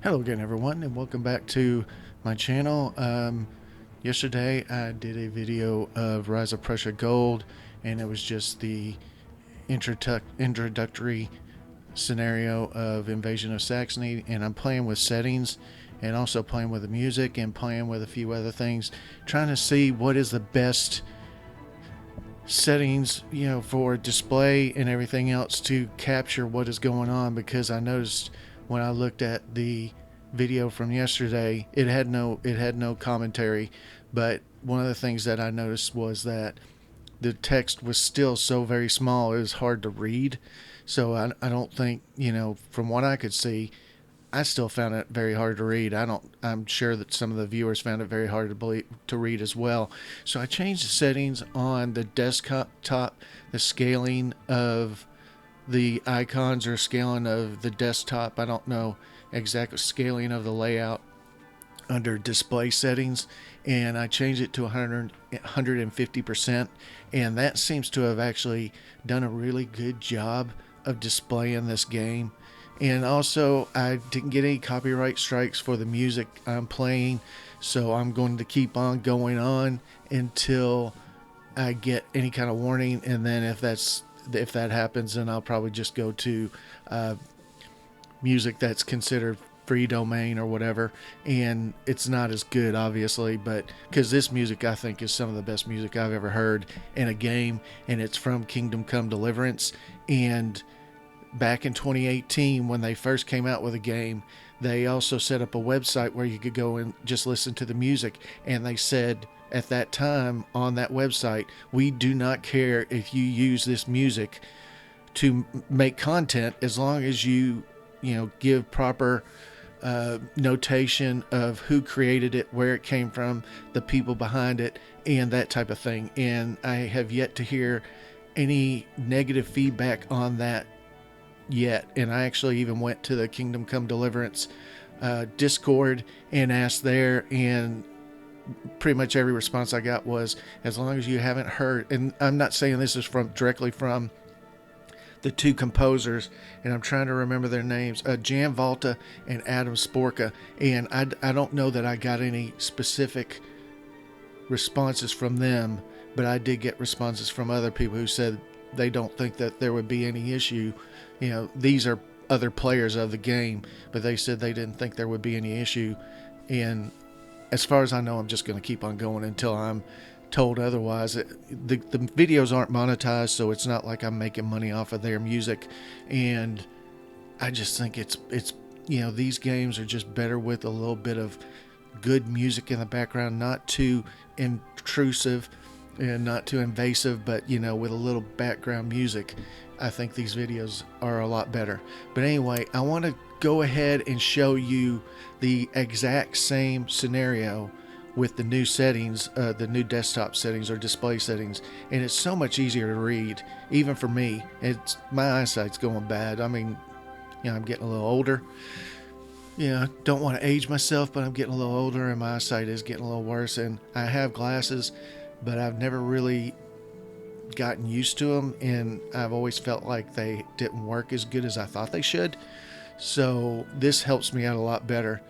Hello again, everyone, and welcome back to my channel. Yesterday I did a video of Rise of Prussia Gold, and it was just the introductory scenario of Invasion of Saxony, and I'm playing with settings and also playing with the music and playing with a few other things, trying to see what is the best settings, for display and everything else to capture what is going on, because I noticed when I looked at the video from yesterday, it had no commentary, but one of the things that I noticed was that the text was still so very small it was hard to read. So I don't think, from what I could see, I still found it very hard to read. I'm sure that some of the viewers found it very hard to read as well. So I changed the settings on the desktop, the scaling of the icons or scaling of the desktop. I don't know exact scaling of the layout under display settings, and I changed it to 150%, and that seems to have actually done a really good job of displaying this game. And also, I didn't get any copyright strikes for the music I'm playing, so I'm going to keep on going on until I get any kind of warning. And then if that happens, then I'll probably just go to music that's considered free domain or whatever, and it's not as good, obviously, but because this music I think is some of the best music I've ever heard in a game, and it's from Kingdom Come Deliverance. And back in 2018, when they first came out with a game, they also set up a website where you could go and just listen to the music, and they said at that time on that website, we do not care if you use this music to make content, as long as you give proper notation of who created it, where it came from, the people behind it, and that type of thing. And I have yet to hear any negative feedback on that yet. And I actually even went to the Kingdom Come Deliverance Discord and asked there, and pretty much every response I got was, as long as you haven't heard, and I'm not saying this is directly from the two composers, and I'm trying to remember their names, Jan Volta and Adam Sporka, and I don't know that I got any specific responses from them, but I did get responses from other people who said they don't think that there would be any issue. These are other players of the game, but they said they didn't think there would be any issue. And as far as I know, I'm just going to keep on going until I'm told otherwise. The videos aren't monetized, so it's not like I'm making money off of their music, and I just think it's these games are just better with a little bit of good music in the background, not too intrusive and not too invasive, but with a little background music. I think these videos are a lot better. But anyway, I want to go ahead and show you the exact same scenario with the new settings, the new desktop settings or display settings, and it's so much easier to read, even for me. My eyesight's going bad. I mean, I'm getting a little older. Don't want to age myself, but I'm getting a little older, and my eyesight is getting a little worse. And I have glasses, but I've never really gotten used to them, and I've always felt like they didn't work as good as I thought they should. So this helps me out a lot better.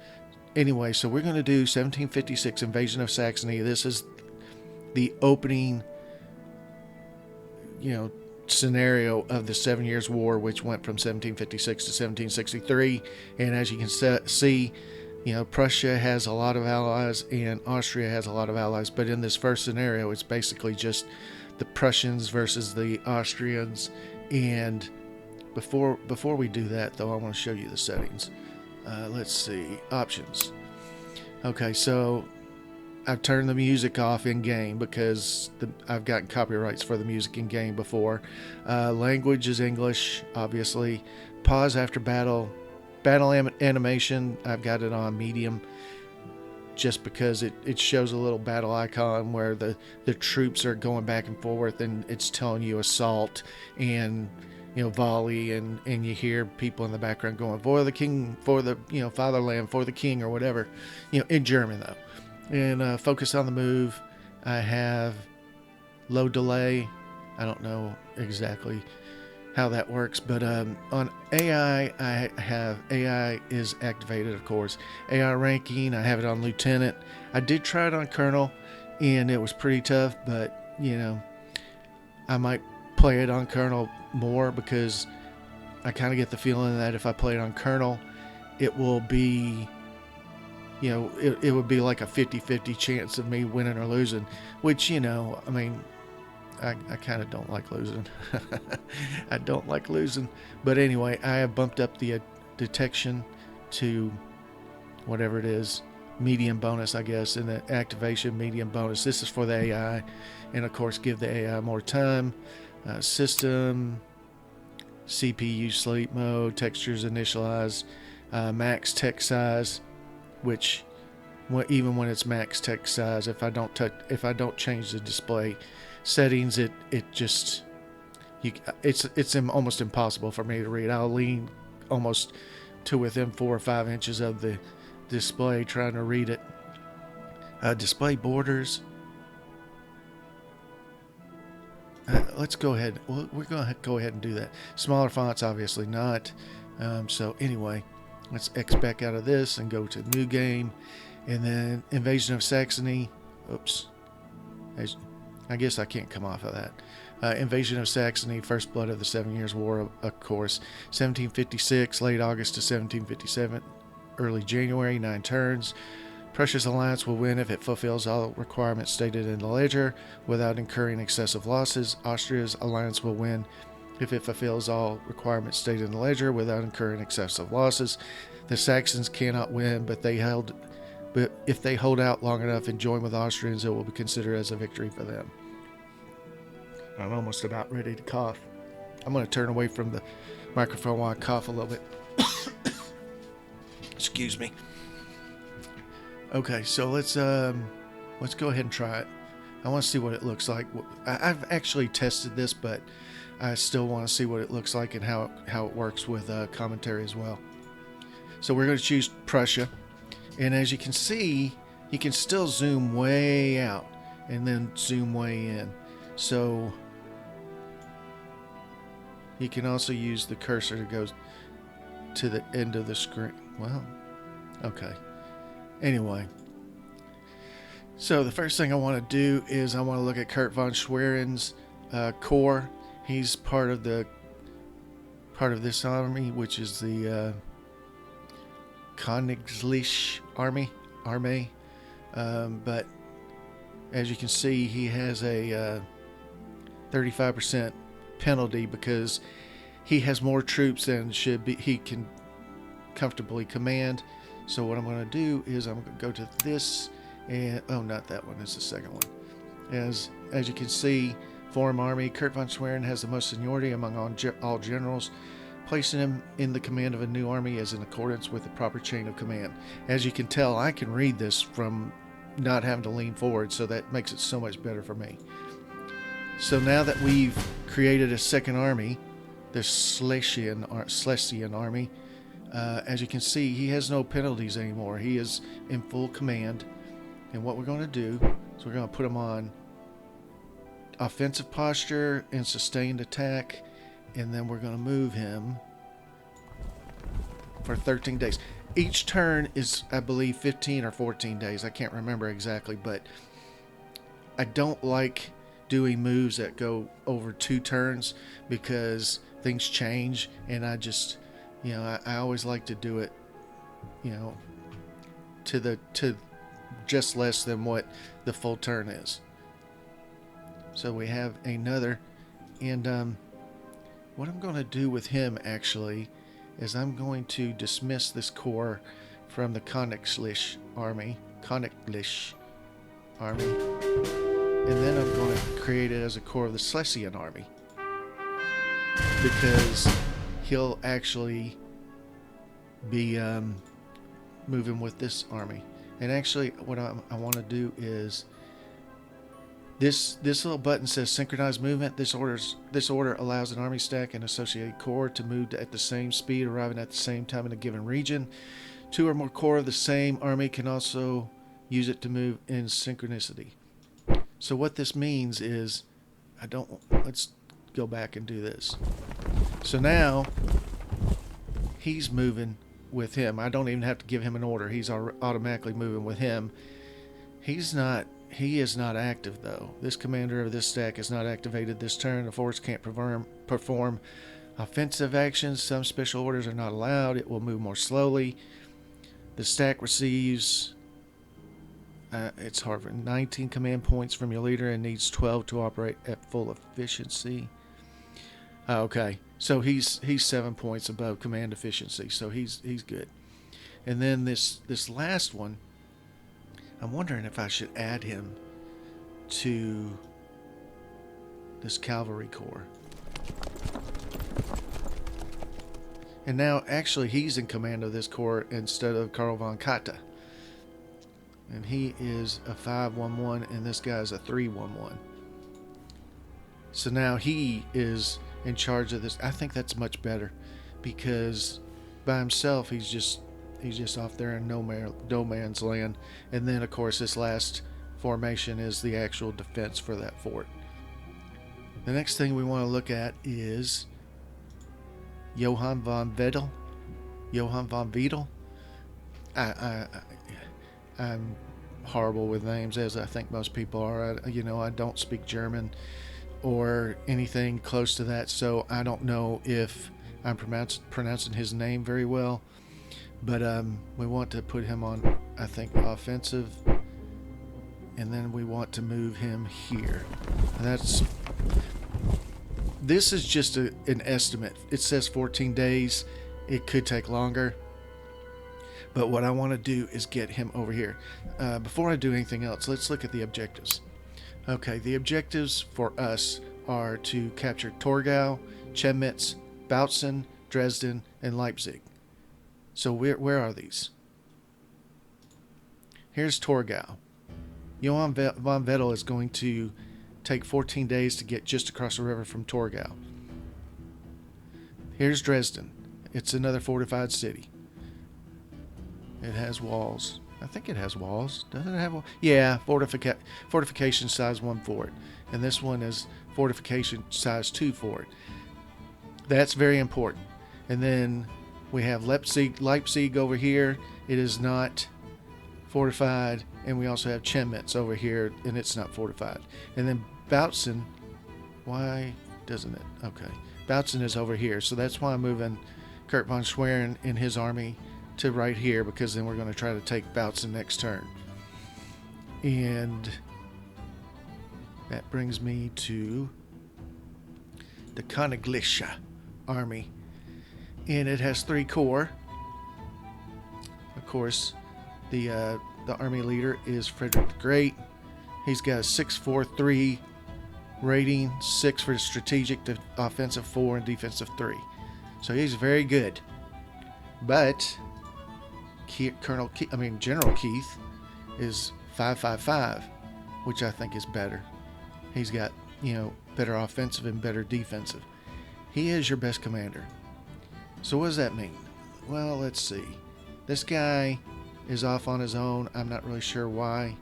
Anyway, so we're going to do 1756 Invasion of Saxony. This is the opening, scenario of the 7 Years' War, which went from 1756 to 1763. And as you can see, Prussia has a lot of allies and Austria has a lot of allies. But in this first scenario, it's basically just the Prussians versus the Austrians. And before we do that, though, I want to show you the settings. Let's see, options. Okay, so I've turned the music off in game because I've gotten copyrights for the music in game before. Language is English, obviously. Pause after battle. Battle animation, I've got it on medium, just because it shows a little battle icon where the troops are going back and forth, and it's telling you assault and volley, and you hear people in the background going, for the king, for the, fatherland, for the king, or whatever, in German though. And focus on the move, I have low delay. I don't know exactly how that works. But on AI, I have AI is activated, of course. AI ranking, I have it on lieutenant. I did try it on colonel, and it was pretty tough. But I might play it on colonel more because I kind of get the feeling that if I play it on colonel, it will be, it would be like a 50-50 chance of me winning or losing, which, I mean, I kind of don't like losing. I don't like losing. But anyway, I have bumped up the detection to whatever it is, medium bonus, I guess, and the activation medium bonus. This is for the AI, and of course, give the AI more time. System, CPU sleep mode, textures initialized, max text size, which even when it's max text size, if I don't change the display settings, it's almost impossible for me to read. I'll lean almost to within 4 or 5 inches of the display trying to read it. Display borders. Let's go ahead. We're going to go ahead and do that. Smaller fonts, obviously not. So anyway, let's X back out of this and go to new game. And then Invasion of Saxony. Oops. I guess I can't come off of that. Invasion of Saxony, First Blood of the 7 Years' War, of course. 1756, late August to 1757, early January, 9 turns. Prussia's alliance will win if it fulfills all requirements stated in the ledger without incurring excessive losses. Austria's alliance will win if it fulfills all requirements stated in the ledger without incurring excessive losses. The Saxons cannot win, but if they hold out long enough and join with the Austrians, it will be considered as a victory for them. I'm almost about ready to cough. I'm going to turn away from the microphone while I cough a little bit. Excuse me. Okay, so let's go ahead and try it. I want to see what it looks like. I've actually tested this, but I still want to see what it looks like and how it works with commentary as well. So we're going to choose Prussia. And as you can see, you can still zoom way out and then zoom way in. So you can also use the cursor to go to the end of the screen. Well, okay. Anyway, so the first thing I want to do is I want to look at Kurt von Schwerin's corps. He's part of this army, which is the Königsliche Army. But as you can see, he has a 35% penalty because he has more troops than he can comfortably command. So what I'm going to do is I'm going to go to this, and not that one. It's the second one. As you can see, Foreign Army. Kurt von Schwerin has the most seniority among all generals. Placing him in the command of a new army is in accordance with the proper chain of command. As you can tell, I can read this from not having to lean forward, so that makes it so much better for me. So now that we've created a second army, the Schlesian army, as you can see, he has no penalties anymore. He is in full command. And what we're going to do is we're going to put him on offensive posture and sustained attack. And then we're going to move him for 13 days. Each turn is, I believe, 15 or 14 days. I can't remember exactly, but I don't like doing moves that go over 2 turns because things change, and I just, I always like to do it, to just less than what the full turn is. So we have another, and what I'm going to do with him actually is I'm going to dismiss this corps from the Königsliche Army, and then I'm going to create it as a corps of the Schlesian Army, because he'll actually be moving with this army. And actually, what I want to do is this little button says synchronized movement. This order allows an army stack and associated corps to move at the same speed, arriving at the same time in a given region. 2 or more corps of the same army can also use it to move in synchronicity. So what this means is, let's go back and do this. So now he's moving with him. I don't even have to give him an order. He's automatically moving with him. He is not active though. This commander of this stack is not activated this turn. The force can't perform offensive actions. Some special orders are not allowed. It will move more slowly. The stack receives it's hard for 19 command points from your leader and needs 12 to operate at full efficiency. Okay, so he's 7 points above command efficiency, so he's good. And then this last one, I'm wondering if I should add him to this cavalry corps. And now actually he's in command of this corps instead of Karl von Katta. And he is a 511 and this guy's a 311. So now he is in charge of this. I think that's much better because by himself he's just off there in no man's land. And then of course this last formation is the actual defense for that fort. The next thing we want to look at is Johann von Wedel. I'm horrible with names, as I think most people are. I don't speak German or anything close to that, so I don't know if I'm pronouncing his name very well. But we want to put him on, I think, offensive, and then we want to move him here. And this is just an estimate. It says 14 days. It could take longer. But what I want to do is get him over here. Before I do anything else, let's look at the objectives. Okay, the objectives for us are to capture Torgau, Chemnitz, Bautzen, Dresden, and Leipzig. So where are these? Here's Torgau. Johann von Wedel is going to take 14 days to get just across the river from Torgau. Here's Dresden. It's another fortified city. It has walls. I think it has walls. Doesn't it have walls? Yeah, fortification size 1 fort. And this one is fortification size 2 fort. That's very important. And then we have Leipzig over here. It is not fortified. And we also have Chemnitz over here, and it's not fortified. And then Bautzen, why doesn't it? Okay. Bautzen is over here. So that's why I'm moving Kurt von Schwerin and his army to right here, because then we're going to try to take Bautzen next turn. And that brings me to the Königliche army, and it has 3 corps. Of course, the army leader is Frederick the Great. He's got a 643 rating, 6 for strategic, offensive 4, and defensive 3. So he's very good. But General Keith is 555, which I think is better. He's got, better offensive and better defensive. He is your best commander. So what does that mean? Well, let's see. This guy is off on his own. I'm not really sure why.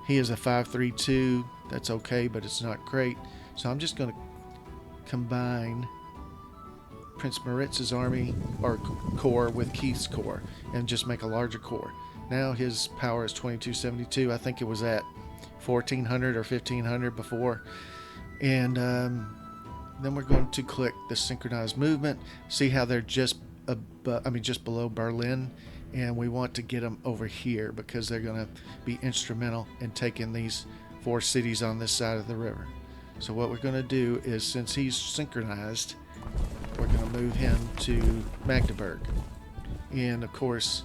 He is a 532. That's okay, but it's not great. So I'm just going to combine Prince Moritz's army or corps with Keith's corps and just make a larger corps. Now his power is 2272. I think it was at 1400 or 1500 before. And then we're going to click the synchronized movement. See how they're just below Berlin, and we want to get them over here because they're going to be instrumental in taking these 4 cities on this side of the river. So what we're going to do is, since he's synchronized, we're going to move him to Magdeburg. And of course,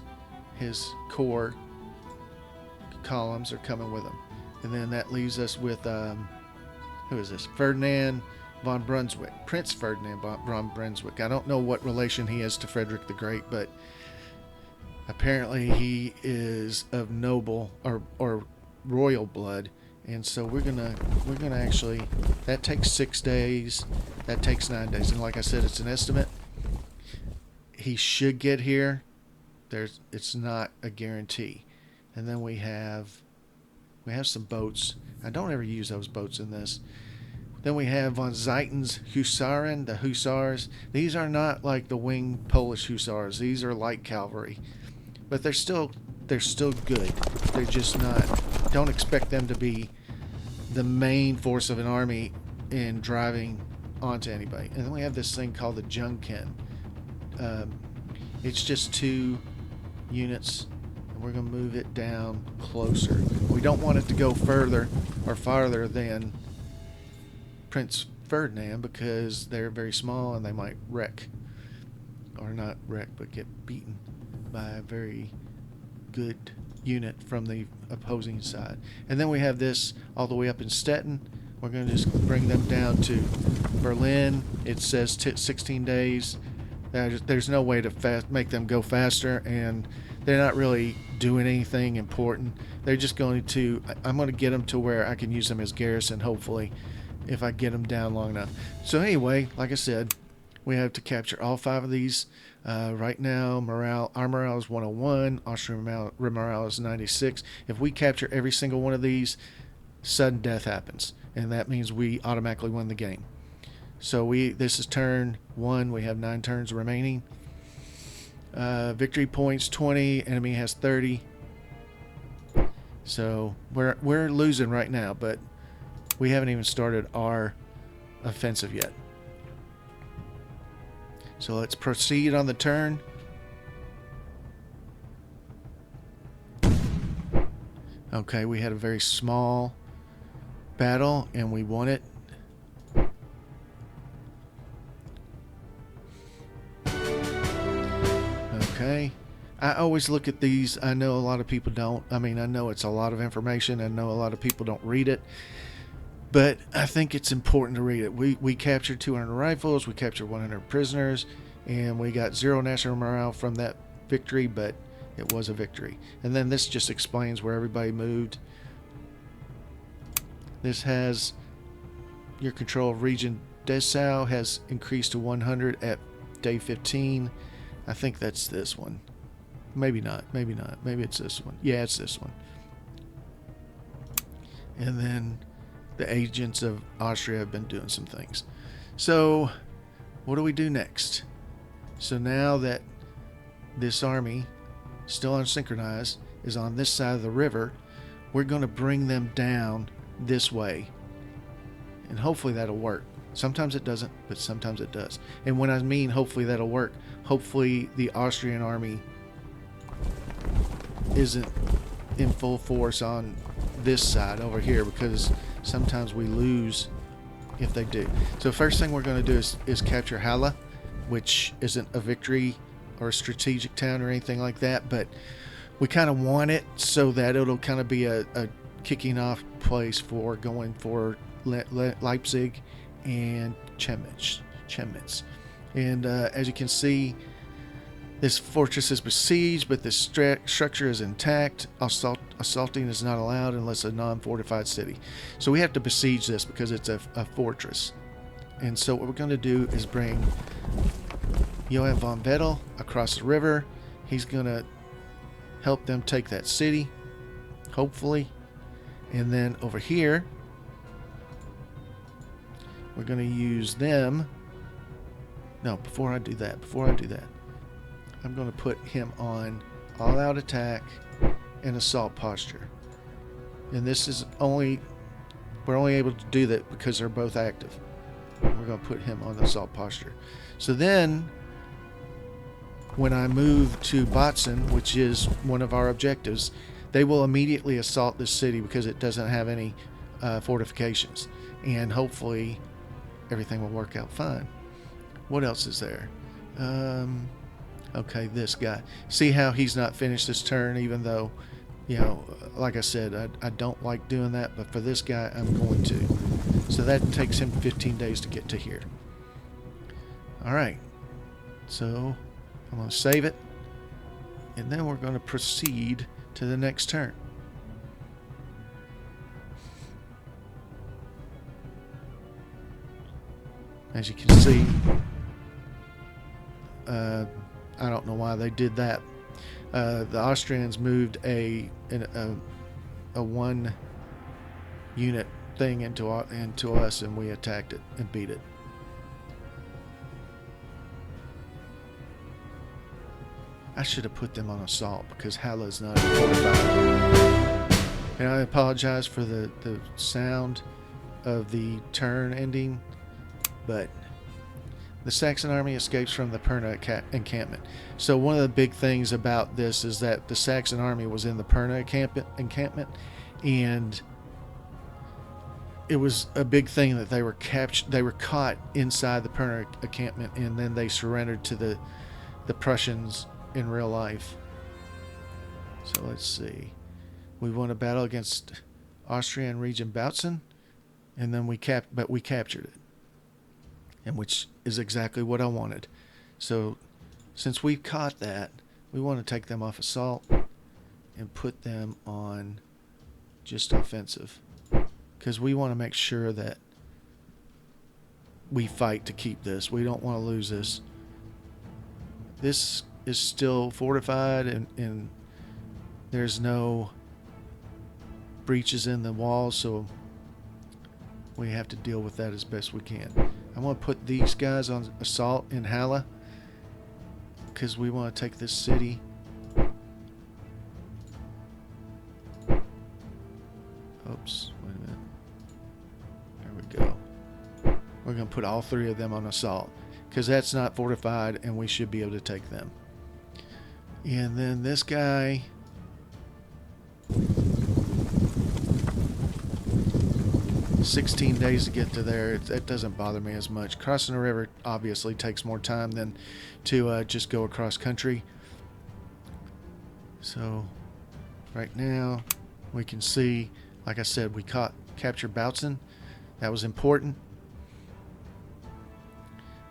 his corps columns are coming with him. And then that leaves us with, who is this? Ferdinand von Brunswick. Prince Ferdinand von Brunswick. I don't know what relation he is to Frederick the Great, but apparently he is of noble or royal blood. And so we're gonna actually, that takes 6 days, that takes 9 days, and like I said, it's an estimate. He should get here. It's not a guarantee. And then we have some boats. I don't ever use those boats in this. Then we have von Zuyten's Husaren, the Hussars. These are not like the winged Polish Hussars. These are light cavalry, but they're still good. They're just not. Don't expect them to be the main force of an army in driving onto anybody. And then we have this thing called the Junken. It's just 2 units, and we're going to move it down closer. We don't want it to go further or farther than Prince Ferdinand because they're very small and they might wreck, or not wreck, but get beaten by a very good unit from the opposing side. And then we have this all the way up in Stettin. We're going to just bring them down to Berlin. It says 16 days. There's no way to make them go faster, and they're not really doing anything important. They're just going to, I'm going to get them to where I can use them as garrison, hopefully, if I get them down long enough. So anyway, like I said, we have to capture all 5 of these. Right now, our morale is 101. Austrian morale is 96. If we capture every single one of these, sudden death happens, and that means we automatically win the game. So this is turn 1. We have 9 turns remaining. Victory points 20. Enemy has 30. So we're losing right now, but we haven't even started our offensive yet. So let's proceed on the turn. Okay, we had a very small battle and we won it. Okay. I always look at these. I know a lot of people don't. I mean, I know it's a lot of information. I know a lot of people don't read it. But I think it's important to read it. We captured 200 rifles, we captured 100 prisoners, and we got 0 national morale from that victory, but it was a victory. And then this just explains where everybody moved. This has your control of region Dessau has increased to 100 at day 15. I think that's this one. Maybe not. Maybe not. Maybe it's this one. Yeah, it's this one. And then the agents of Austria have been doing some things. So what do we do next? So now that this army, still unsynchronized, is on this side of the river, we're going to bring them down this way. And hopefully that'll work. Sometimes it doesn't, but sometimes it does. And when I mean hopefully that'll work, hopefully the Austrian army isn't in full force on this side over here, because sometimes we lose if they do. So first thing we're going to do is capture Halle, which isn't a victory or a strategic town or anything like that, but we kind of want it so that it'll kind of be a kicking off place for going for Leipzig and Chemnitz. And as you can see, this fortress is besieged, but the structure is intact. Assaulting is not allowed unless a non-fortified city. So we have to besiege this because it's a fortress. And so what we're going to do is bring Johann von Vettel across the river. He's going to help them take that city, hopefully. And then over here, we're going to use them. No, before I do that, I'm going to put him on all-out attack and assault posture. And this is we're only able to do that because they're both active. We're going to put him on assault posture. So then, when I move to Botzen, which is one of our objectives, they will immediately assault this city because it doesn't have any fortifications. And hopefully, everything will work out fine. What else is there? Okay, this guy. See how he's not finished his turn, even though, like I said, I don't like doing that, but for this guy, I'm going to. So that takes him 15 days to get to here. All right. So I'm going to save it, and then we're going to proceed to the next turn. As you can see, I don't know why they did that. The Austrians moved a 1 unit thing into us, and we attacked it and beat it. I should have put them on assault because Halle is not fortified. And I apologize for the sound of the turn ending, but the Saxon army escapes from the Perna encampment. So one of the big things about this is that the Saxon army was in the Perna encampment, and it was a big thing that they were caught inside the Perna encampment, and then they surrendered to the Prussians in real life. So let's see. We won a battle against Austria and Region Bautzen, and then we captured it, and which is exactly what I wanted. So since we've caught that, we want to take them off assault and put them on just offensive, because we want to make sure that we fight to keep this. We don't want to lose this. This is still fortified, and there's no breaches in the walls, so we have to deal with that as best we can. I want to put these guys on assault in Halle because we want to take this city. Oops, wait a minute. There we go. We're going to put all three of them on assault because that's not fortified, and we should be able to take them. And then this guy, 16 days to get to there. That doesn't bother me as much. Crossing the river obviously takes more time than to just go across country. So right now we can see, like I said, we captured Bautzen. That was important.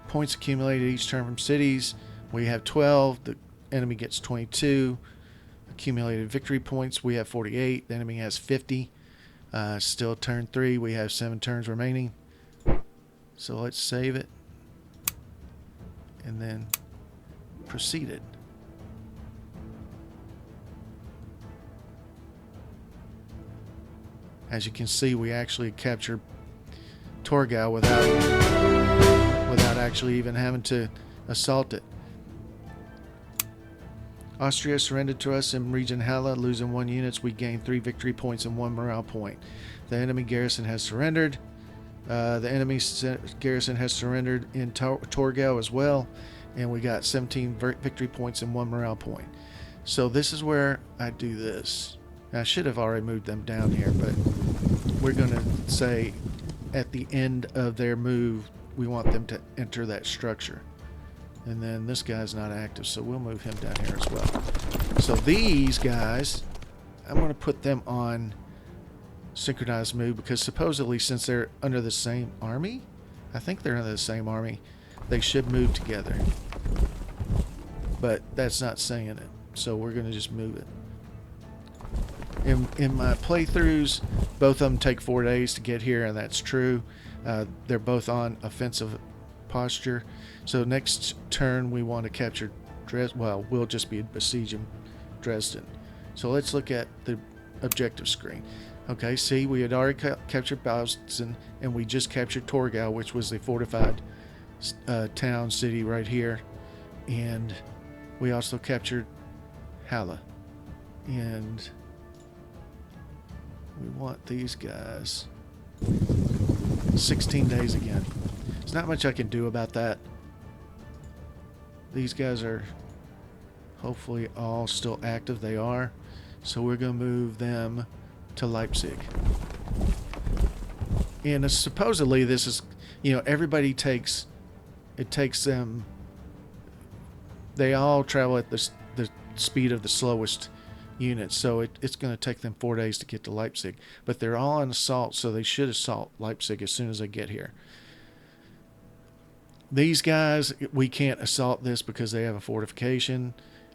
Points accumulated each turn from cities. We have 12. The enemy gets 22. Accumulated victory points. We have 48. The enemy has 50. Still turn 3. We have 7 turns remaining. So let's save it. And then proceed it. As you can see, we actually captured Torgau without actually even having to assault it. Austria surrendered to us in Region Halle, losing 1 unit. We gained 3 victory points and 1 morale point. The enemy garrison has surrendered. The enemy garrison has surrendered in Torgau as well, and we got 17 victory points and 1 morale point. So this is where I do this. I should have already moved them down here, but we're going to say at the end of their move, we want them to enter that structure. And then this guy's not active, so we'll move him down here as well. So these guys, I'm going to put them on synchronized move because supposedly since they're under the same army, I think they're under the same army, they should move together. But that's not saying it, so we're going to just move it. In my playthroughs, both of them take 4 days to get here, and that's true. They're both on offensive posture. So next turn we want to capture Dresden. Well, we'll just be besieging Dresden. So let's look at the objective screen. Okay, see, we had already captured Bautzen, and we just captured Torgau, which was the fortified town city right here. And we also captured Halle. And we want these guys. 16 days again. There's not much I can do about that. These guys are hopefully all still active. They are. So we're going to move them to Leipzig. And supposedly this is, everybody takes them, they all travel at the speed of the slowest units. So it's going to take them 4 days to get to Leipzig. But they're all on assault, so they should assault Leipzig as soon as they get here. These guys, we can't assault this because they have a fortification,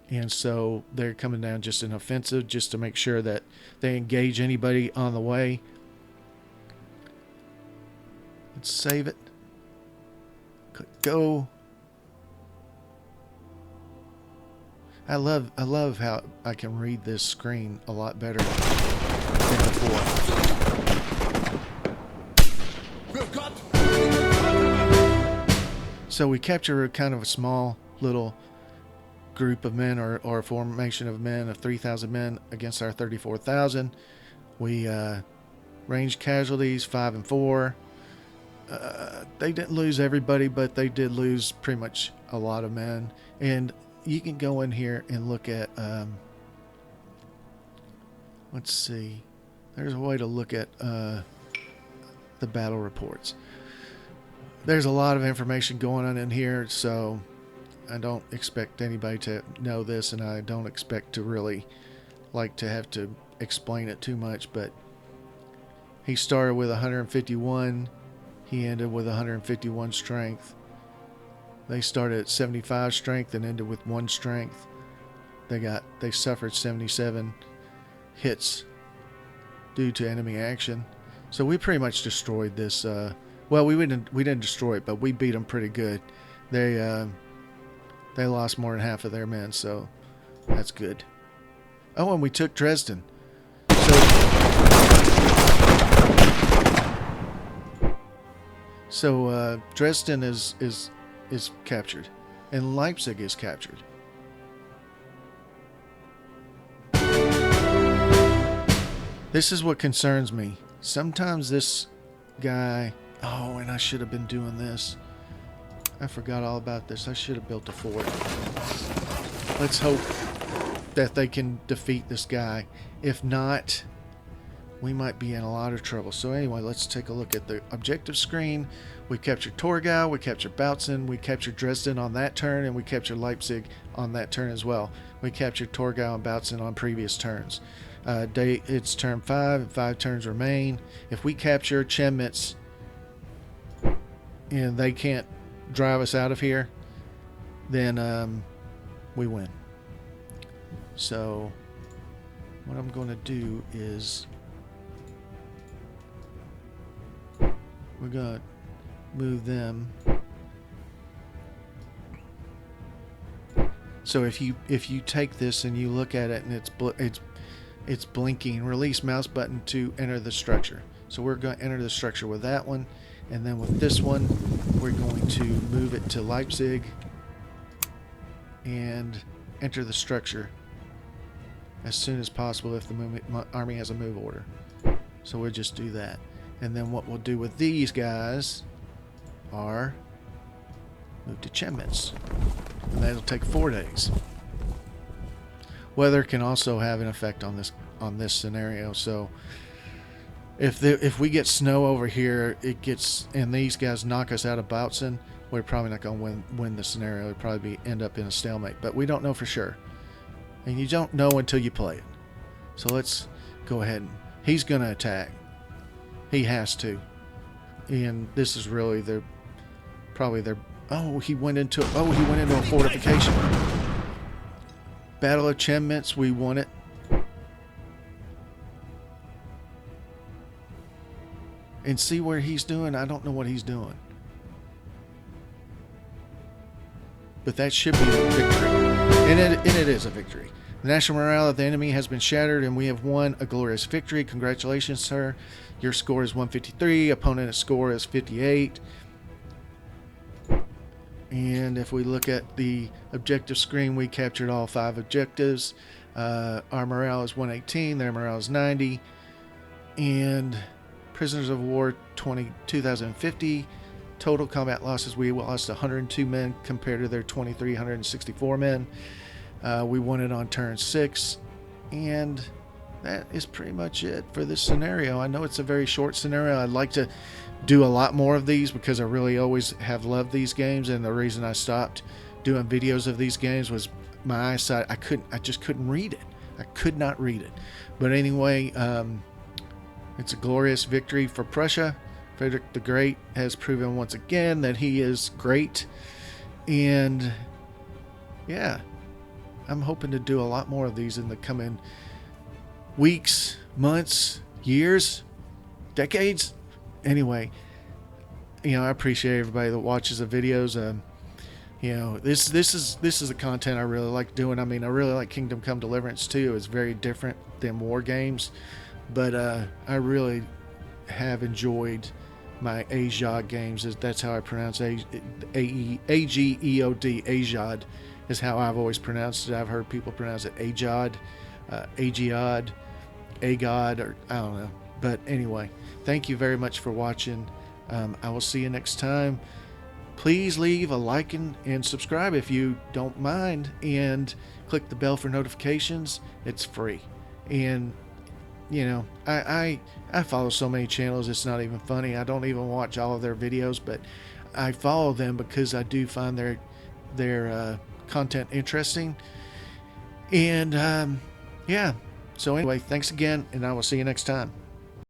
and so they're coming down just in offensive just to make sure that they engage anybody on the way. Let's save it. Click go. I love how I can read this screen a lot better than before. So we capture kind of a small little group of men, or a formation of men of 3,000 men against our 34,000. We range casualties 5 and 4. They didn't lose everybody, but they did lose pretty much a lot of men. And you can go in here and look at let's see, there's a way to look at the battle reports. There's a lot of information going on in here, so I don't expect anybody to know this, and I don't expect to really like to have to explain it too much. But he started with 151. He ended with 151 strength. They started at 75 strength and ended with 1 strength. They suffered 77 hits due to enemy action. So we pretty much destroyed this. Well, we didn't destroy it, but we beat them pretty good. They lost more than half of their men, so that's good. Oh, and we took Dresden. So Dresden is captured, and Leipzig is captured. This is what concerns me. Sometimes this guy... Oh, and I should have been doing this. I forgot all about this. I should have built a fort. Let's hope that they can defeat this guy. If not, we might be in a lot of trouble. So anyway, let's take a look at the objective screen. We captured Torgau, we captured Bautzen, we captured Dresden on that turn, and we captured Leipzig on that turn as well. We captured Torgau and Bautzen on previous turns. It's turn 5, and 5 turns remain. If we capture Chemnitz and they can't drive us out of here, then we win. So what I'm going to do is we're going to move them. So if you take this and you look at it and it's blinking, release mouse button to enter the structure. So we're going to enter the structure with that one, and then with this one we're going to move it to Leipzig and enter the structure as soon as possible if the army has a move order. So we'll just do that. And then what we'll do with these guys are move to Chemnitz, and that'll take 4 days. Weather can also have an effect on this scenario. So if we get snow over here, and these guys knock us out of Bautzen, we're probably not going to win the scenario. It'll probably end up in a stalemate, but we don't know for sure, and you don't know until you play it. So let's go ahead. He's going to attack. He has to, and this is really probably their. Oh, he went into a fortification. Battle of Chemnitz, we won it. And see where he's doing? I don't know what he's doing. But that should be a victory. And it is a victory. The national morale of the enemy has been shattered, and we have won a glorious victory. Congratulations, sir. Your score is 153. Opponent's score is 58. And if we look at the objective screen, we captured all 5 objectives. Our morale is 118. Their morale is 90. And prisoners of war 2,050. Total combat losses, we lost 102 men compared to their 2,364 men. We won it on turn 6. And that is pretty much it for this scenario. I know it's a very short scenario. I'd like to do a lot more of these because I really always have loved these games, and the reason I stopped doing videos of these games was my eyesight. I just couldn't read it. I could not read it. But anyway, it's a glorious victory for Prussia. Frederick the Great has proven once again that he is great, and yeah, I'm hoping to do a lot more of these in the coming weeks, months, years, decades. Anyway, I appreciate everybody that watches the videos. This is the content I really like doing. I mean, I really like Kingdom Come Deliverance too. It's very different than war games, but I really have enjoyed my Ageod games. That's how I pronounce Ageod. Ageod is how I've always pronounced it. I've heard people pronounce it Ageod, Ageod, Agod, or I don't know. But anyway, thank you very much for watching. I will see you next time. Please leave a like and subscribe if you don't mind, and click the bell for notifications. It's free. And you know, I follow so many channels, it's not even funny. I don't even watch all of their videos, but I follow them because I do find their content interesting. And yeah, so anyway, thanks again, and I will see you next time.